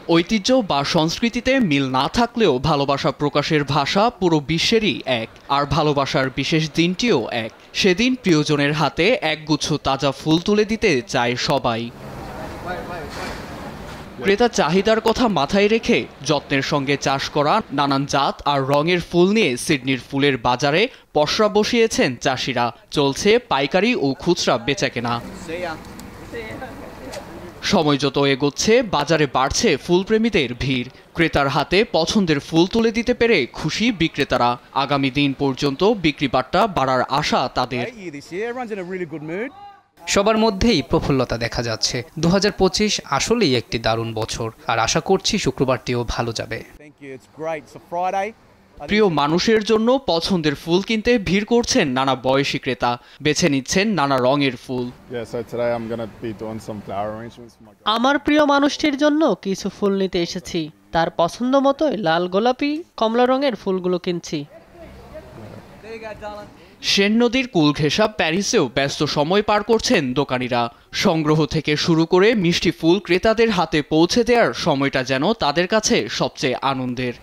ঐতিহ্য বা সংস্কৃতিতে মিল না থাকলেও ভালোবাসা প্রকাশের ভাষা পুরো বিশ্বেরই এক, আর ভালোবাসার বিশেষ দিনটিও এক। সেদিন প্রিয়জনের হাতে একগুচ্ছ তাজা ফুল তুলে দিতে চায় সবাই। ক্রেতা চাহিদার কথা মাথায় রেখে যত্নের সঙ্গে চাষ করা নানান জাত আর রঙের ফুল নিয়ে সিডনির ফুলের বাজারে পসরা বসিয়েছেন চাষিরা। চলছে পাইকারি ও খুচরা বেচাকেনা। সময় যত এগোচ্ছে বাজারে বাড়ছে ফুলপ্রেমীদের ভিড়। ক্রেতার হাতে পছন্দের ফুল তুলে দিতে পেরে খুশি বিক্রেতারা। আগামী দিন পর্যন্ত বিক্রি বাট্টা বাড়ার আশা তাদের। সবার মধ্যেই প্রফুল্লতা দেখা যাচ্ছে। 2025 আসলেই একটি দারুণ বছর, আর আশা করছি শুক্রবারটিও ভালো যাবে। প্রিয় মানুষের জন্য পছন্দের ফুল কিনতে ভিড় করছেন নানা বয়সী ক্রেতা। বেছে নিচ্ছেন নানা রঙের ফুল। আমার প্রিয় মানুষটির জন্য কিছু ফুল নিতে এসেছি। তার পছন্দ মতোই লাল, গোলাপি, কমলা রঙের ফুলগুলো কিনছি। সেন নদীর কুল ঘেঁষা প্যারিসেও ব্যস্ত সময় পার করছেন দোকানিরা। সংগ্রহ থেকে শুরু করে মিষ্টি ফুল ক্রেতাদের হাতে পৌঁছে দেওয়ার সময়টা যেন তাদের কাছে সবচেয়ে আনন্দের।